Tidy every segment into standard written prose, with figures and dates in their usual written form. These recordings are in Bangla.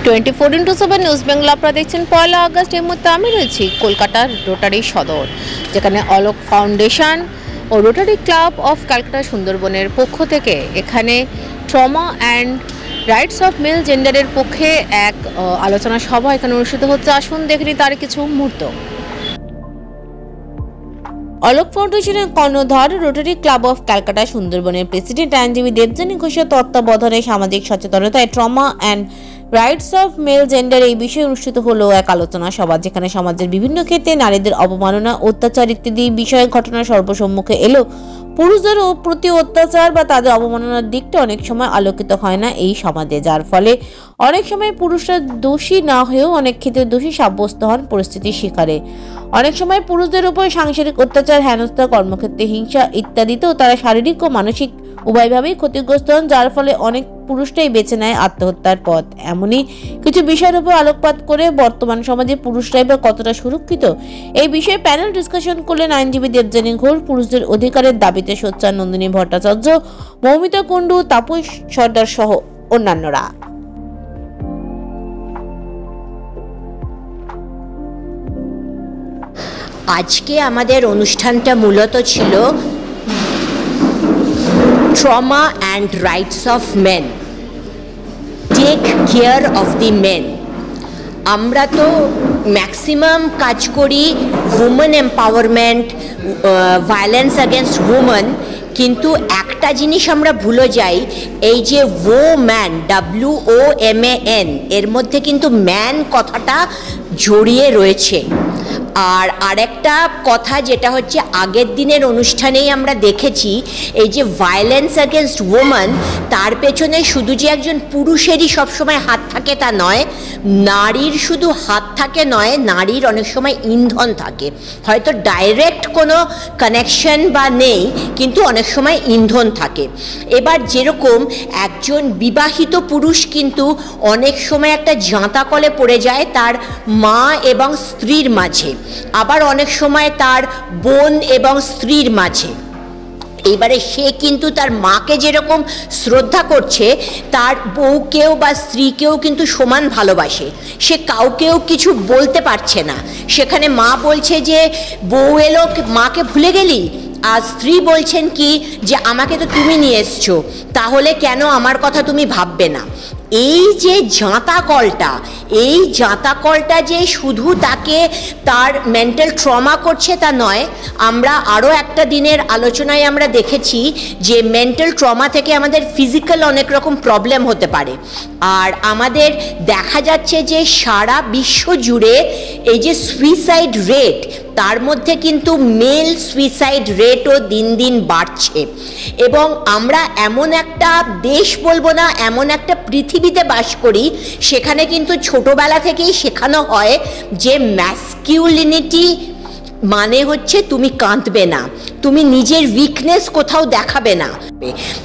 24x7 নিউজ বাংলা আপনারা দেখছেন 1 আগস্ট। এই মুহূর্তে আমি রয়েছি কলকাতার রোটারি সদর, যেখানে অলোক ফাউন্ডেশন ও রোটারি ক্লাব অফ ক্যালকাটা সুন্দরবনের পক্ষ থেকে এখানে trauma and rights of male জেন্ডারের পক্ষে এক আলোচনা সভা এখানে অনুষ্ঠিত হচ্ছে। আসুন দেখে নিই তার কিছু মুহূর্ত। অলোক ফাউন্ডেশনের কর্ণধার রোটারি ক্লাব অফ ক্যালকাটা সুন্দরবনের প্রেসিডেন্ট আইনজীবী দেবযানী ঘোষের তত্ত্বাবধানে সামাজিক সচেতনতায় trauma and rights of male gender এই বিষয়ে অনুষ্ঠিত হলো এক আলোচনা সভা, যেখানে সমাজের বিভিন্ন ক্ষেত্রে নারীদের অবমাননা, অত্যাচার ইত্যাদি বিষয়ে ঘটনা সর্বসম্মুখে এলো। পুরুষদের প্রতি অত্যাচার বা তাদের অবমাননার দিকটা অনেক সময় আলোকিত হয় না এই সমাজে, যার ফলে অনেক সময় পুরুষরা দোষী না হয়েও অনেক ক্ষেত্রে দোষী সাব্যস্ত হন পরিস্থিতির শিকারে। অনেক সময় পুরুষদের উপর সাংসারিক অত্যাচার, হেনস্থা, কর্মক্ষেত্রে হিংসা ইত্যাদিতেও তারা শারীরিক ও মানসিক উভয়ভাবেই ক্ষতিগ্রস্ত হন, যার ফলে অনেক পুরুষরাই বেছে নেয় আত্মহত্যার পথ। এমনই কিছু বিষয়ের উপর আলোকপাত করে বর্তমান সমাজে পুরুষরাই বা কতটা সুরক্ষিত এই বিষয়ে প্যানেল ডিসকাশন করলেন আইনজীবী দেবযানী ঘোষ, পুরুষদের অধিকারের দাবিতে সোচ্চার নন্দিনী ভট্টাচার্য, মৌমিতা কুণ্ডু, তাপস সর্দার সহ অন্যান্যরা। আজকে আমাদের অনুষ্ঠানটা মূলত ছিল trauma and rights of men, take care of the men. আমরা তো ম্যাক্সিমাম কাজ করি women empowerment, violence against women, কিন্তু একটা জিনিস আমরা ভুলে যাই, এই যে ওম্যান, WOMAN, এর মধ্যে কিন্তু ম্যান কথাটা জড়িয়ে রয়েছে। আর আরেকটা কথা যেটা হচ্ছে, আগের দিনের অনুষ্ঠানেই আমরা দেখেছি এই যে ভায়োলেন্স অ্যাগেনস্ট ওম্যান, তার পেছনে শুধু যে একজন পুরুষেরই সবসময় হাত থাকে তা নয়, নারীর শুধু হাত থাকে নয়, নারীর অনেক সময় ইন্ধন থাকে। হয়তো ডাইরেক্ট কোনো কানেকশন বা নেই, কিন্তু অনেক সময় ইন্ধন থাকে। এবার যেরকম একজন বিবাহিত পুরুষ কিন্তু অনেক সময় একটা জাঁতা কলে পড়ে যায় তার মা এবং স্ত্রীর মাঝে, আবার অনেক সময় তার বোন এবং স্ত্রীর মাঝে। এবারে সে কিন্তু তার মাকে যেরকম শ্রদ্ধা করছে, তার বউকেও বা স্ত্রীকেও কিন্তু সমান ভালোবাসে। সে কাউকেও কিছু বলতে পারছে না। সেখানে মা বলছে যে বউ এলো, মাকে ভুলে গেলি? আর স্ত্রী বলছেন কি যে আমাকে তো তুমি নিয়ে এসছো, তাহলে কেন আমার কথা তুমি ভাববে না? এই যে জাঁতা কলটা যে শুধু তাকে তার মেন্টাল ট্রমা করছে তা নয়। আমরা আরও একটা দিনের আলোচনায় আমরা দেখেছি যে মেন্টাল ট্রমা থেকে আমাদের ফিজিক্যাল অনেক রকম প্রবলেম হতে পারে। আর আমাদের দেখা যাচ্ছে যে সারা বিশ্ব জুড়ে এই যে সুইসাইড রেট, তার মধ্যে কিন্তু মেল সুইসাইড রেটও দিন দিন বাড়ছে। এবং আমরা এমন একটা দেশ বলবো না, এমন একটা পৃথিবীতে বাস করি, সেখানে কিন্তু ছোটবেলা থেকেই শেখানো হয় যে ম্যাসকিউলিনিটি মানে হচ্ছে তুমি কাঁদবে না, তুমি নিজের উইকনেস কোথাও দেখাবে না।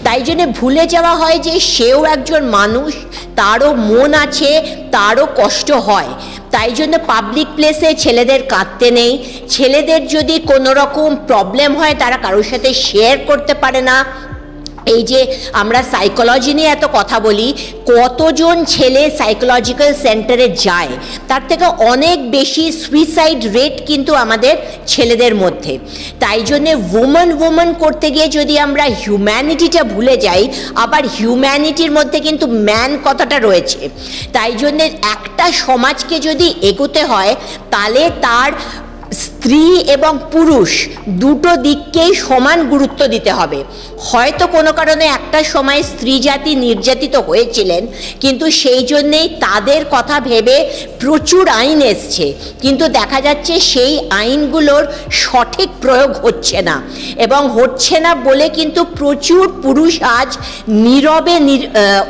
তাই জন্য ভুলে যাওয়া হয় যে সেও একজন মানুষ, তারও মন আছে, তারও কষ্ট হয়। তাই জন্য পাবলিক প্লেসে ছেলেদের কাঁদতে নেই। ছেলেদের যদি কোনো রকম প্রবলেম হয় তারা কারোর সাথে শেয়ার করতে পারে না। এই যে আমরা সাইকোলজি নিয়ে এত কথা বলি, কতজন ছেলে সাইকোলজিক্যাল সেন্টারে যায়, তার থেকে অনেক বেশি সুইসাইড রেট কিন্তু আমাদের ছেলেদের মধ্যে। তাই জন্যে ওম্যান করতে গিয়ে যদি আমরা হিউম্যানিটিটা ভুলে যাই, আবার হিউম্যানিটির মধ্যে কিন্তু ম্যান কথাটা রয়েছে। তাই জন্যে একটা সমাজকে যদি এগোতে হয়, তাহলে তার স্ত্রী এবং পুরুষ দুটো দিককেই সমান গুরুত্ব দিতে হবে। হয়তো কোনো কারণে একটা সময় স্ত্রী জাতি নির্যাতিত হয়েছিলেন, কিন্তু সেই জন্যেই তাদের কথা ভেবে প্রচুর আইন এসছে, কিন্তু দেখা যাচ্ছে সেই আইনগুলোর সঠিক প্রয়োগ হচ্ছে না। এবং হচ্ছে না বলে কিন্তু প্রচুর পুরুষ আজ নীরবে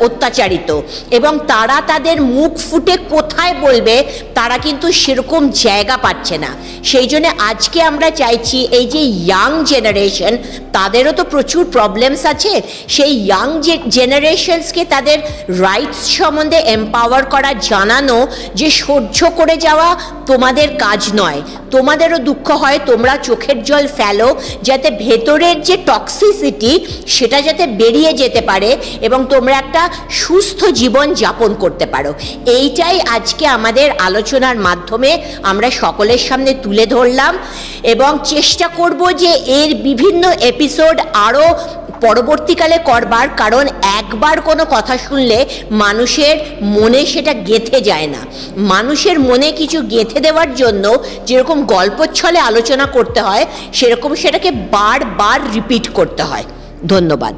অত্যাচারিত, এবং তারা তাদের মুখ ফুটে কোথায় বলবে তারা কিন্তু সেরকম জায়গা পাচ্ছে না। সেই জন্য জন্য আজকে আমরা চাইছি এই যে ইয়াং জেনারেশন, তাদেরও তো প্রচুর প্রবলেমস আছে, সেই ইয়াং জেনারেশনসকে তাদের রাইটস সম্বন্ধে এম্পাওয়ার করা, জানানো যে সহ্য করে যাওয়া তোমাদের কাজ নয়, তোমাদেরও দুঃখ হয়, তোমরা চোখের জল ফেলো, যাতে ভেতরের যে টক্সিসিটি সেটা যাতে বেরিয়ে যেতে পারে এবং তোমরা একটা সুস্থ জীবন যাপন করতে পারো। এইটাই আজকে আমাদের আলোচনার মাধ্যমে আমরা সকলের সামনে তুলে ধরলাম এবং চেষ্টা করব যে এর বিভিন্ন এপিসোড আরও পরবর্তীকালে করবার, কারণ একবার কোনো কথা শুনলে মানুষের মনে সেটা গেঁথে যায় না। মানুষের মনে কিছু গেঁথে দেওয়ার জন্য যেরকম গল্পচ্ছলে আলোচনা করতে হয়, সেরকম সেটাকে বারবার রিপিট করতে হয়। ধন্যবাদ।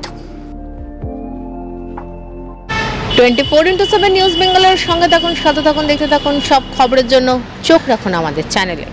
24x7 নিউজ বেঙ্গলের সঙ্গে থাকুন, সাথে থাকুন, দেখতে থাকুন, সব খবরের জন্য চোখ রাখুন আমাদের চ্যানেলে।